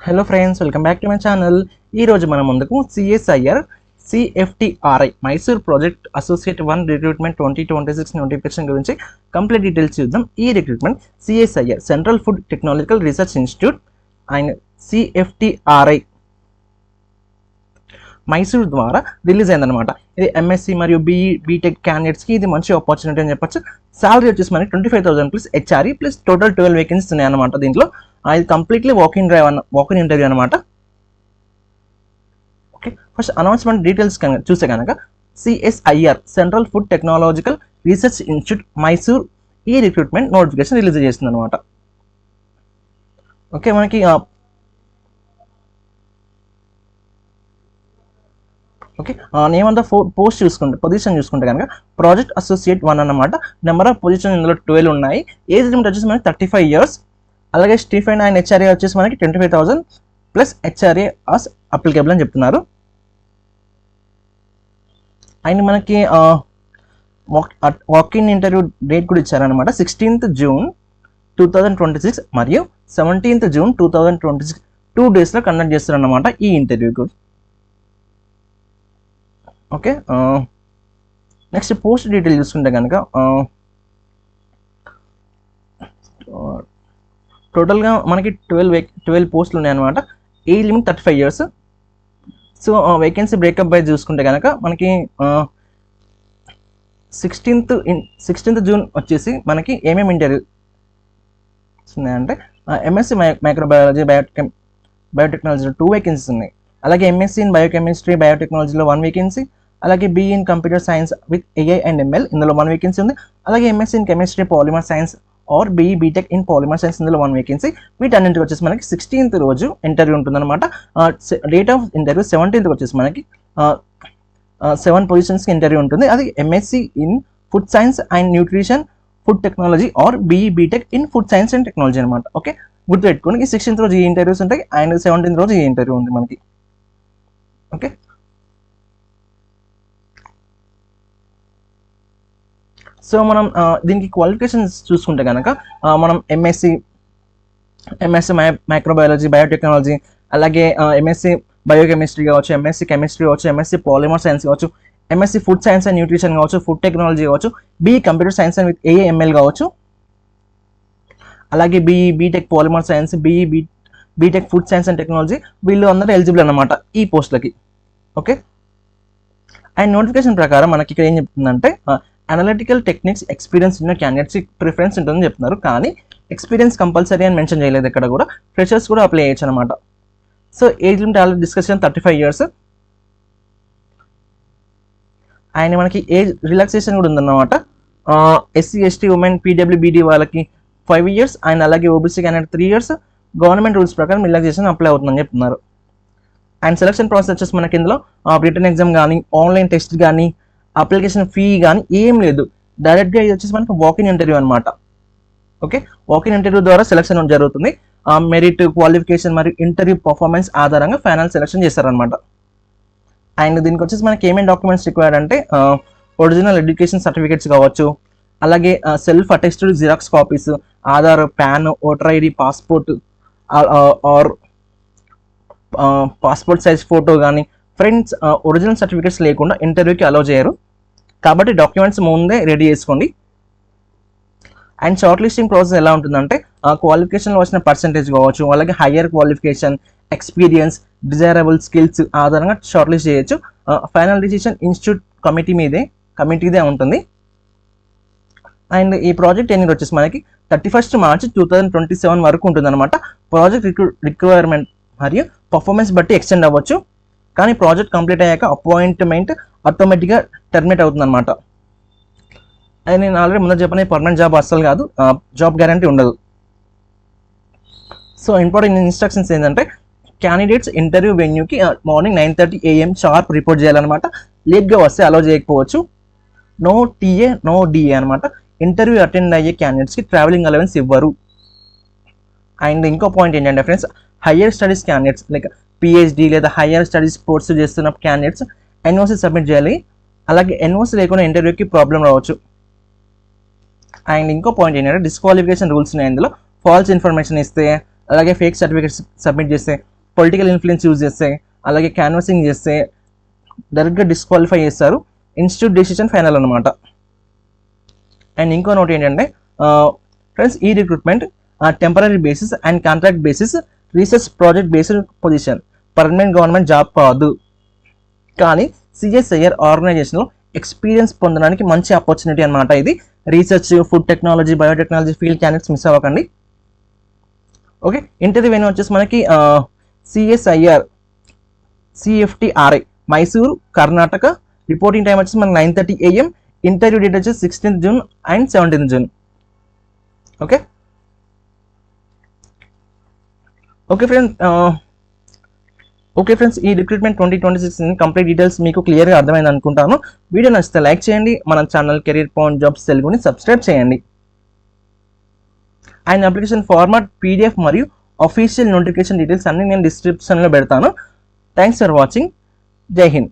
Hello friends, welcome back to my channel. ఈరోజు మన ముందుకు CSIR CFTRI Mysore project associate 1 recruitment 2026 notification గురించి complete details చూద్దాం. ఈ recruitment CSIR central food technological research institute and CFTRI Mysore ద్వారా release అయిందనమాట. ఇది ఎంఎస్సి మరియు బీటెక్ క్యాండిడేట్స్కి ఇది మంచి ఆపర్చునిటీ అని చెప్పొచ్చు. సాలరీ వచ్చేసి మనకి 25,000 plus HRE plus total 12 vacancies ఉన్నాయి అనమాట. దీంట్లో ఇది కంప్లీట్లీ వాకింగ్ ఇంటర్వ్యూ అనమాట. ఓకే, ఫస్ట్ అనౌన్స్మెంట్ డీటెయిల్స్ చూస్తే కనుక CSIR central food technological research institute Mysore ఈ రిక్రూట్మెంట్ నోటిఫికేషన్ రిలీజ్ చేస్తుంది అనమాట. ఓకే, మనకి okay name of the post చూసుకుంటే పొజిషన్ చూసుకుంటే కనుక ప్రాజెక్ట్ అసోసియేట్ 1 అన్నమాట. నెంబర్ ఆఫ్ పొజిషన్ ఇందులో 12 ఉన్నాయి. ఏజ్ లిమిట్ వచ్చేసి మనకి 35 years. అలాగే స్టీఫెన్ అండ్ హెచ్ఆర్ఏ వచ్చేసి మనకి 25,000 ప్లస్ హెచ్ఆర్ఏ ఆస్ అప్లికేబుల్ అని చెప్తున్నారు. అండ్ మనకి వాకింగ్ ఇంటర్వ్యూ డేట్ కూడా ఇచ్చారనమాట. 16th June 2026 మరియు 17th June 2026 2 daysలో కండక్ట్ చేస్తారన్నమాట ఈ ఇంటర్వ్యూకు. ఓకే, నెక్స్ట్ పోస్ట్ డీటెయిల్ చూసుకుంటే కనుక టోటల్గా మనకి 12 పోస్టులు ఉన్నాయన్నమాట. Age limit 35 years. So vacancy breakup by చూసుకుంటే కనుక మనకి 16th June వచ్చేసి మనకి ఏమేమి ఇంటర్వ్యూ ఉన్నాయంటే ఎంఎస్సి మైక్రోబయాలజీ బయోటెక్నాలజీలో 2 వేకెన్సీస్ ఉన్నాయి. అలాగే ఎంఎస్సి ఇన్ బయోకెమిస్ట్రీ బయోటెక్నాలజీలో 1 వేకెన్సీ. అలాగే B in computer science with AI and ML ఇందులో 1 వేకెన్సీ ఉంది. అలాగే MSc in chemistry polymer science or BTech in polymer science ఇందులో 1 వేకెన్సీ. వీటన్నింటికి వచ్చేసి మనకి 16th రోజు ఇంటర్వ్యూ ఉంటుందన్నమాట. డేట్ ఆఫ్ ఇంటర్వ్యూ 17th వచ్చేసి మనకి 7 పొజిషన్స్కి ఇంటర్వ్యూ ఉంటుంది. అది MSc in food science and nutrition food technology or BTech in food science and technology అనమాట. ఓకే, గుర్తుపెట్టుకోండి 16th రోజు ఈ ఇంటర్వ్యూస్ ఉంటాయి అండ్ 17th రోజు ఈ ఇంటర్వ్యూ ఉంది మనకి. ఓకే, సో మనం దీనికి క్వాలిఫికేషన్స్ చూసుకుంటే కనుక మనం ఎంఎస్సి మైక్రోబయాలజీ బయోటెక్నాలజీ, అలాగే ఎంఎస్సి బయోకెమిస్ట్రీ కావచ్చు, ఎంఎస్సి కెమిస్ట్రీ కావచ్చు, ఎంఎస్సి పాలిమర్ సైన్స్ కావచ్చు, MSc food science and nutrition కావచ్చు, ఫుడ్ టెక్నాలజీ కావచ్చు, computer science and with AI ML కావచ్చు, అలాగే BTech polymer science, BTech food science and technology వీళ్ళు అందరూ ఎలిజిబుల్ అన్నమాట ఈ పోస్టులకి. ఓకే, అండ్ నోటిఫికేషన్ ప్రకారం మనకి ఇక్కడ ఏం చెప్తుందంటే అనలిటికల్ టెక్నిక్స్ ఎక్స్పీరియన్స్ ఉన్న క్యాండిడేట్స్ ప్రిఫరెన్స్ ఉంటుందని చెప్తున్నారు. కానీ ఎక్స్పీరియన్స్ కంపల్సరీ అని మెన్షన్ చేయలేదు ఎక్కడ కూడా. ఫ్రెషర్స్ కూడా అప్లై చేయొచ్చు అనమాట. So age limit already discussion 35 years. And మనకి ఏజ్ రిలాక్సేషన్ కూడా ఉందన్నమాట. ఎస్సీ ఎస్టీ ఉమెన్ పీడబ్ల్యూబీడీ వాళ్ళకి 5 years అండ్ అలాగే OBC candidate 3 years. Government rules ప్రకారం రిలాక్సేషన్ అప్లై అవుతుందని చెప్తున్నారు. అండ్ సెలక్షన్ ప్రాసెస్ వచ్చేసి మనకి ఇందులో రిటర్న్ ఎగ్జామ్ కానీ ఆన్లైన్ టెస్ట్ కానీ అప్లికేషన్ ఫీ కానీ ఏం లేదు. డైరెక్ట్గా ఇది వచ్చేసి మనకి వాకిన్ ఇంటర్వ్యూ అనమాట. ఓకే, వాకిన్ ఇంటర్వ్యూ ద్వారా సెలక్షన్ జరుగుతుంది. మెరిట్ క్వాలిఫికేషన్ మరియు ఇంటర్వ్యూ పర్ఫార్మెన్స్ ఆధారంగా ఫైనల్ సెలక్షన్ చేస్తారనమాట. అండ్ దీనికి వచ్చేసి మనకి ఏమేమి డాక్యుమెంట్స్ రిక్వైర్డ్ అంటే ఒరిజినల్ ఎడ్యుకేషన్ సర్టిఫికేట్స్ కావచ్చు, అలాగే self attested xerox copies, Aadhaar, pan, voter ID, passport are passport size photo కానీ. ఫ్రెండ్స్, ఒరిజినల్ సర్టిఫికేట్స్ లేకుండా ఇంటర్వ్యూకి అలౌ చేయరు కాబట్టి డాక్యుమెంట్స్ ముందే రెడీ చేసుకోండి. అండ్ షార్ట్ లిస్టింగ్ ప్రాసెస్ ఎలా ఉంటుందంటే క్వాలిఫికేషన్లో వచ్చిన పర్సంటేజ్ కావచ్చు, అలాగే higher qualification, experience, desirable skills ఆధారంగా షార్ట్ లిస్ట్ చేయొచ్చు. ఫైనల్ డిసిషన్ ఇన్స్టిట్యూట్ కమిటీదే ఉంటుంది. అండ్ ఈ ప్రాజెక్ట్ ఎన్ని వచ్చేసి మనకి 31st March 2027 వరకు ఉంటుందన్నమాట. ప్రాజెక్ట్ రిక్వైర్మెంట్ మరియు పర్ఫార్మెన్స్ బట్టి ఎక్స్టెండ్ అవ్వచ్చు. కానీ ప్రాజెక్ట్ కంప్లీట్ అయ్యాక అపాయింట్మెంట్ ఆటోమేటిక్గా టర్మినేట్ అవుతుందన్నమాట. అది నేను ఆల్రెడీ ముందు చెప్పిన పర్మనెంట్ జాబ్ అస్సలు కాదు, జాబ్ గ్యారంటీ ఉండదు. సో ఇంపార్టెంట్ ఇన్స్ట్రక్షన్స్ ఏంటంటే క్యాండిడేట్స్ ఇంటర్వ్యూ వెన్యూకి మార్నింగ్ 9:30 AM షార్ప్ రిపోర్ట్ చేయాలన్నమాట. లేట్గా వస్తే అలౌ చేయకపోవచ్చు. నో టీఏ నో డిఏ అనమాట. ఇంటర్వ్యూ అటెండ్ అయ్యే క్యాండిడేట్స్కి ట్రావెలింగ్ అలవెన్స్ ఇవ్వరు. అండ్ ఇంకో పాయింట్ ఏంటంటే friends, higher studies candidates like PhD లేదా హయ్యర్ స్టడీస్ కోర్స్ చేస్తున్న క్యాండిడేట్స్ ఎన్ఓసి సబ్మిట్ చేయాలి. అలాగే ఎన్ఓసి లేకుండా ఇంటర్వ్యూకి ప్రాబ్లం రావచ్చు. అండ్ ఇంకో పాయింట్ ఏంటంటే డిస్క్వాలిఫికేషన్ రూల్స్ ఉన్నాయి ఇందులో. ఫాల్స్ ఇన్ఫర్మేషన్ ఇస్తే, అలాగే ఫేక్ సర్టిఫికేట్స్ సబ్మిట్ చేస్తే పొలిటికల్ ఇన్ఫ్లుయెన్స్ యూజ్ చేస్తే, అలాగే క్యాన్వసింగ్ చేస్తే డైరెక్ట్గా డిస్క్వాలిఫై చేస్తారు. ఇన్స్టిట్యూట్ డెసిషన్ ఫైనల్ అనమాట. అండ్ ఇంకో నోట్ ఏంటంటే ఫ్రెండ్స్, ఈ recruitment temporary basis and contract basis research project based position, permanent government job కాదు. కానీ సిఎస్ఐఆర్ ఆర్గనైజేషన్లో ఎక్స్పీరియన్స్ పొందడానికి మంచి ఆపర్చునిటీ అనమాట ఇది. Research, food technology, biotechnology field candidates miss అవ్వకండి. ఓకే, ఇంటర్వ్యూ వెన్యూ వచ్చేసి మనకి CSIR CFTRI Mysuru, Karnataka. Reporting time వచ్చేసి మనకి 9:30 AM. ఇంటర్వ్యూ డేట్ వచ్చేసి 16th June and 17th June. Okay friends, ఈ రిక్రూట్మెంట్ 2026 కంప్లీట్ డీటెయిల్స్ మీకు క్లియర్గా అర్థమైంది అనుకుంటాను. వీడియో నచ్చితే లైక్ చేయండి. మన ఛానల్ కెరీర్ పాయింట్ జాబ్స్ తెలుగుని సబ్స్క్రైబ్ చేయండి. అండ్ అప్లికేషన్ ఫార్మాట్, PDF మరియు అఫీషియల్ నోటిఫికేషన్ డీటెయిల్స్ అన్ని నేను డిస్క్రిప్షన్లో పెడతాను. Thanks for watching. జై హింద్.